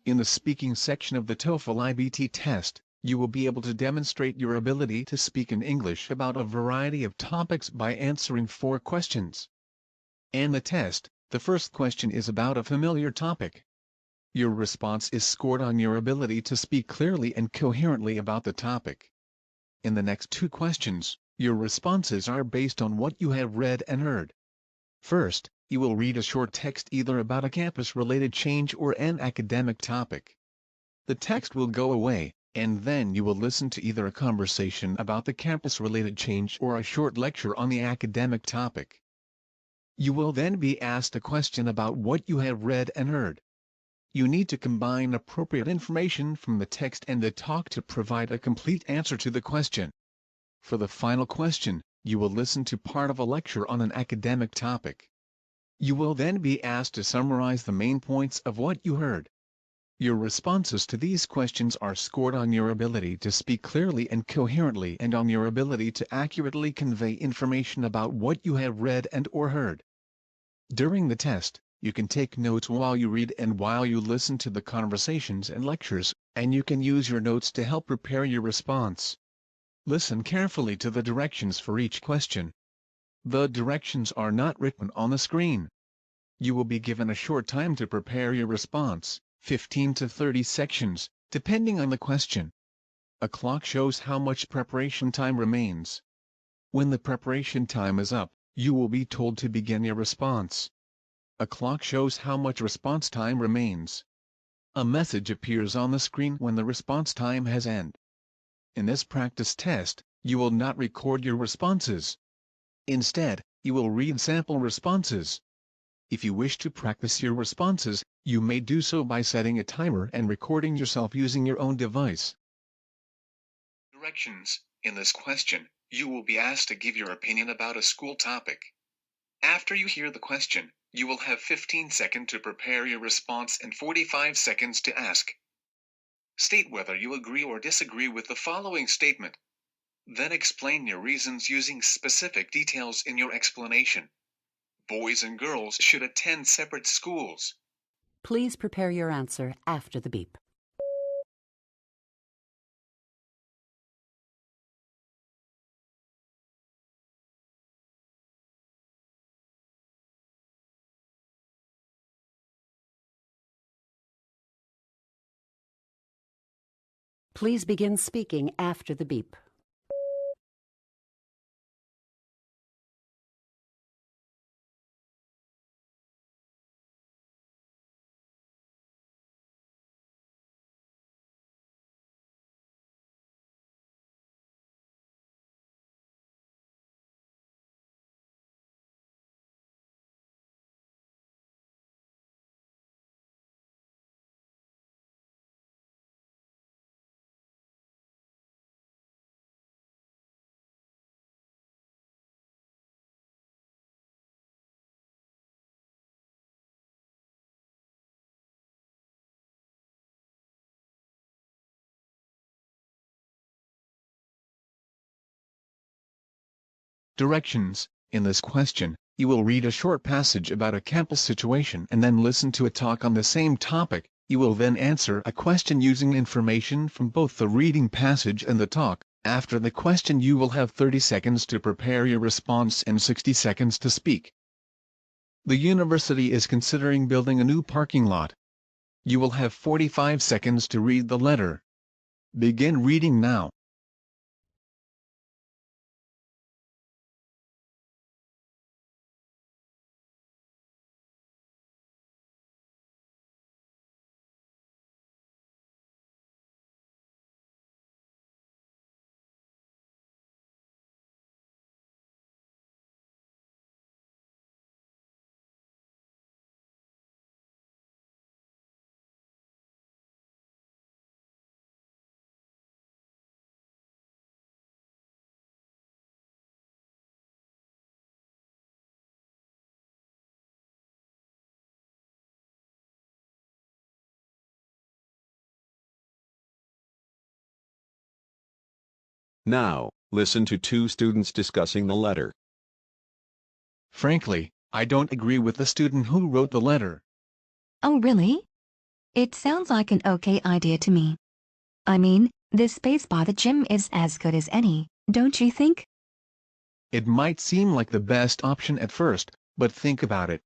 In the speaking section of the TOEFL IBT test, you will be able to demonstrate your ability to speak in English about a variety of topics by answering 4 questions. In the test, the first question is about a familiar topic. Your response is scored on your ability to speak clearly and coherently about the topic. In the next 2 questions, your responses are based on what you have read and heard. First, you will read a short text either about a campus-related change or an academic topic. The text will go away, and then you will listen to either a conversation about the campus-related change or a short lecture on the academic topic. You will then be asked a question about what you have read and heard. You need to combine appropriate information from the text and the talk to provide a complete answer to the question. For the final question, you will listen to part of a lecture on an academic topic. You will then be asked to summarize the main points of what you heard. Your responses to these questions are scored on your ability to speak clearly and coherently and on your ability to accurately convey information about what you have read and/or heard. During the test, you can take notes while you read and while you listen to the conversations and lectures, and you can use your notes to help prepare your response. Listen carefully to the directions for each question. The directions are not written on the screen. You will be given a short time to prepare your response, 15 to 30 seconds, depending on the question. A clock shows how much preparation time remains. When the preparation time is up, you will be told to begin your response. A clock shows how much response time remains. A message appears on the screen when the response time has ended. In this practice test, you will not record your responses. Instead, you will read sample responses. If you wish to practice your responses, you may do so by setting a timer and recording yourself using your own device. Directions. In this question, you will be asked to give your opinion about a school topic. After you hear the question, you will have 15 seconds to prepare your response and 45 seconds to ask. State whether you agree or disagree with the following statement. Then explain your reasons using specific details in your explanation. Boys and girls should attend separate schools. Please prepare your answer after the beep. Please begin speaking after the beep. Directions. In this question, you will read a short passage about a campus situation and then listen to a talk on the same topic. You will then answer a question using information from both the reading passage and the talk. After the question, you will have 30 seconds to prepare your response and 60 seconds to speak. The university is considering building a new parking lot. You will have 45 seconds to read the letter. Begin reading now. Now, listen to 2 students discussing the letter. Frankly, I don't agree with the student who wrote the letter. Oh, really? It sounds like an okay idea to me. I mean, this space by the gym is as good as any, don't you think? It might seem like the best option at first, but think about it.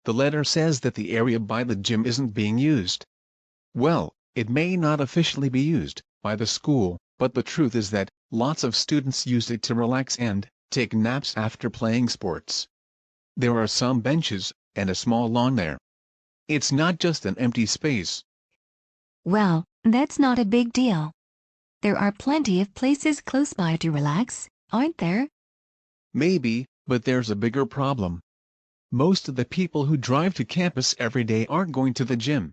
The letter says that the area by the gym isn't being used. Well, it may not officially be used by the school, but the truth is that lots of students use it to relax and take naps after playing sports. There are some benches and a small lawn there. It's not just an empty space. Well, that's not a big deal. There are plenty of places close by to relax, aren't there? Maybe, but there's a bigger problem. Most of the people who drive to campus every day aren't going to the gym.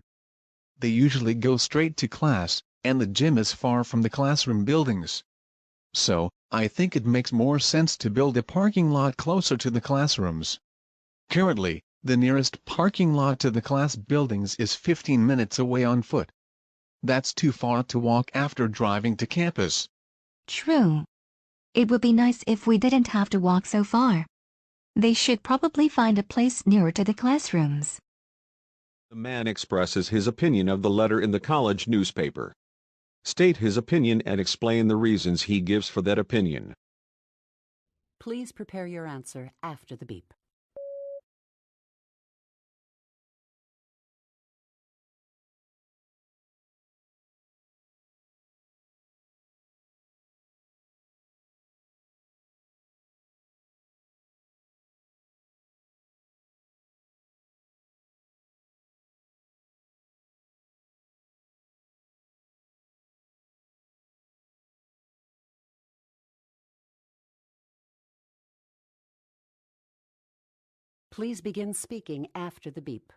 They usually go straight to class, and the gym is far from the classroom buildings. So, I think it makes more sense to build a parking lot closer to the classrooms. Currently, the nearest parking lot to the class buildings is 15 minutes away on foot. That's too far to walk after driving to campus. True. It would be nice if we didn't have to walk so far. They should probably find a place nearer to the classrooms. The man expresses his opinion of the letter in the college newspaper. State his opinion and explain the reasons he gives for that opinion. Please prepare your answer after the beep. Please begin speaking after the beep.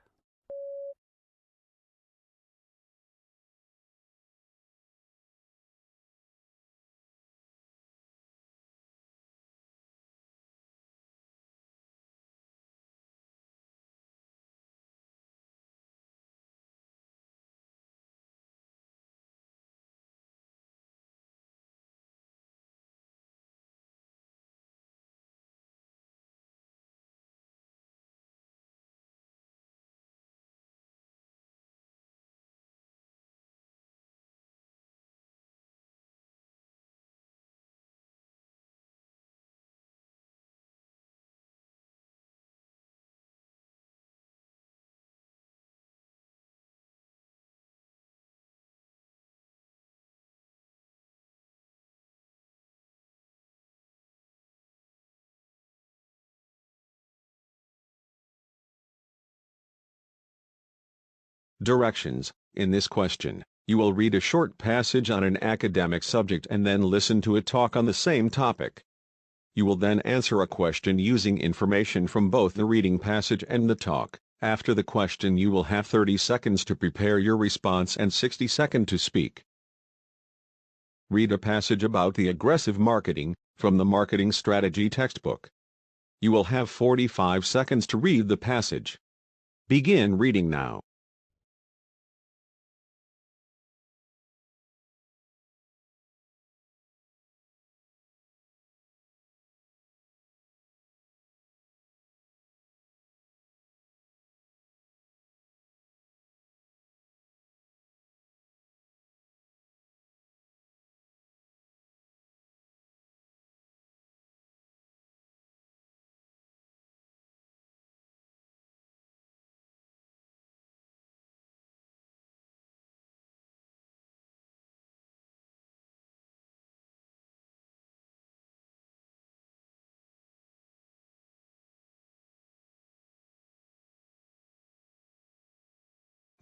Directions. In this question, you will read a short passage on an academic subject and then listen to a talk on the same topic. You will then answer a question using information from both the reading passage and the talk. After the question, you will have 30 seconds to prepare your response and 60 seconds to speak. Read a passage about the aggressive marketing from the marketing strategy textbook. You will have 45 seconds to read the passage. Begin reading now.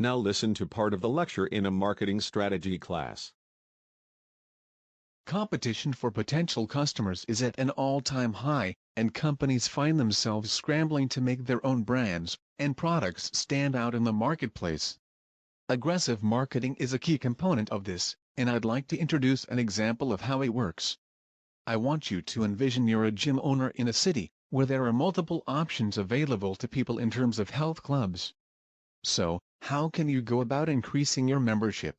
Now listen to part of the lecture in a marketing strategy class. Competition for potential customers is at an all-time high, and companies find themselves scrambling to make their own brands and products stand out in the marketplace. Aggressive marketing is a key component of this, and I'd like to introduce an example of how it works. I want you to envision you're a gym owner in a city where there are multiple options available to people in terms of health clubs. So, how can you go about increasing your membership?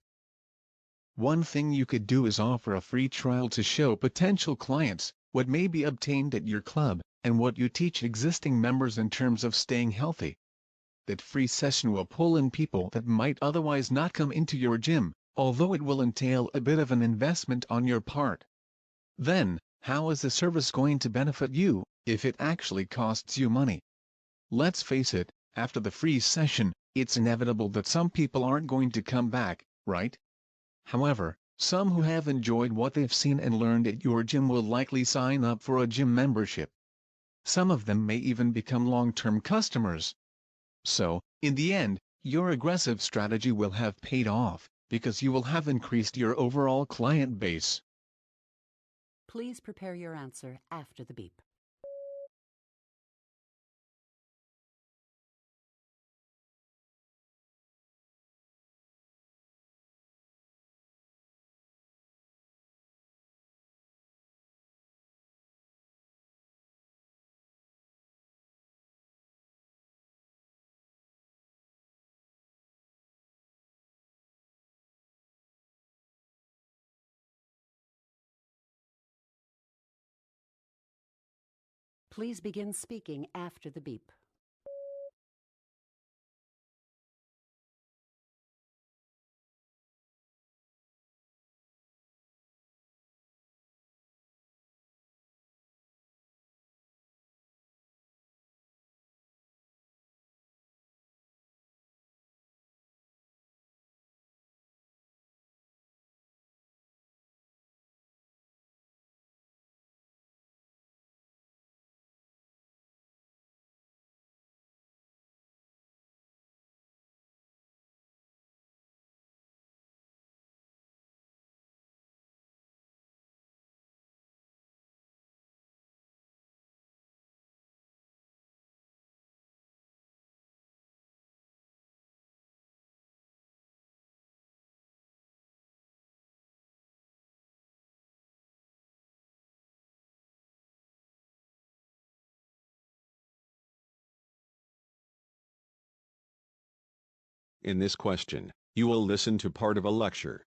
One thing you could do is offer a free trial to show potential clients what may be obtained at your club and what you teach existing members in terms of staying healthy. that free session will pull in people that might otherwise not come into your gym, although it will entail a bit of an investment on your part. Then, how is the service going to benefit you, if it actually costs you money? Let's face it, after the free session, it's inevitable that some people aren't going to come back, right? However, some who have enjoyed what they've seen and learned at your gym will likely sign up for a gym membership. Some of them may even become long-term customers. So, in the end, your aggressive strategy will have paid off, because you will have increased your overall client base. Please prepare your answer after the beep. Please begin speaking after the beep. In this question, you will listen to part of a lecture.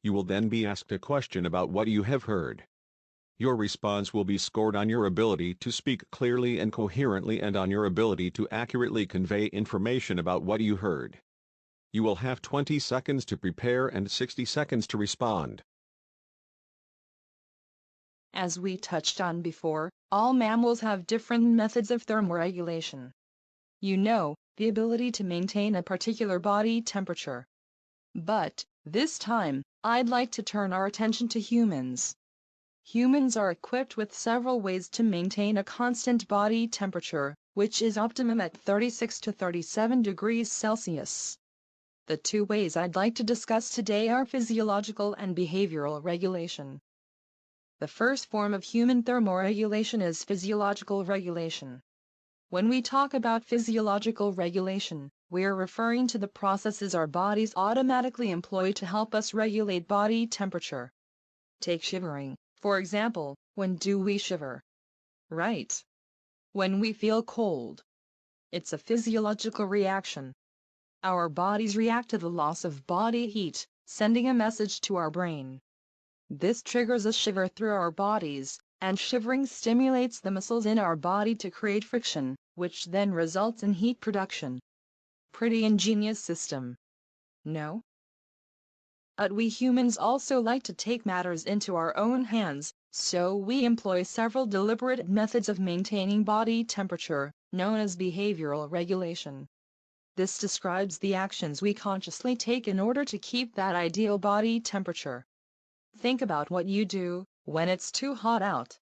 You will then be asked a question about what you have heard. Your response will be scored on your ability to speak clearly and coherently and on your ability to accurately convey information about what you heard. You will have 20 seconds to prepare and 60 seconds to respond. As we touched on before, all mammals have different methods of thermoregulation. You know, the ability to maintain a particular body temperature. But, this time, I'd like to turn our attention to humans. Humans are equipped with several ways to maintain a constant body temperature, which is optimum at 36 to 37 degrees Celsius. The two ways I'd like to discuss today are physiological and behavioral regulation. The first form of human thermoregulation is physiological regulation. When we talk about physiological regulation, we're referring to the processes our bodies automatically employ to help us regulate body temperature. Take shivering, for example. When do we shiver? Right. When we feel cold. It's a physiological reaction. Our bodies react to the loss of body heat, sending a message to our brain. This triggers a shiver through our bodies, and shivering stimulates the muscles in our body to create friction, which then results in heat production. Pretty ingenious system. No? But we humans also like to take matters into our own hands, so we employ several deliberate methods of maintaining body temperature, known as behavioral regulation. This describes the actions we consciously take in order to keep that ideal body temperature. Think about what you do when it's too hot out.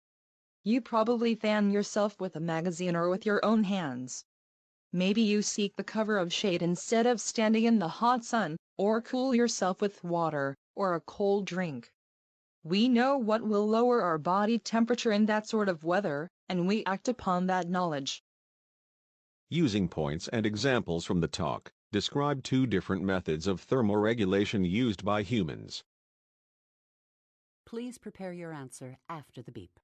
You probably fan yourself with a magazine or with your own hands. Maybe you seek the cover of shade instead of standing in the hot sun, or cool yourself with water or a cold drink. We know what will lower our body temperature in that sort of weather, and we act upon that knowledge. Using points and examples from the talk, describe two different methods of thermoregulation used by humans. Please prepare your answer after the beep.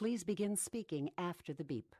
Please begin speaking after the beep.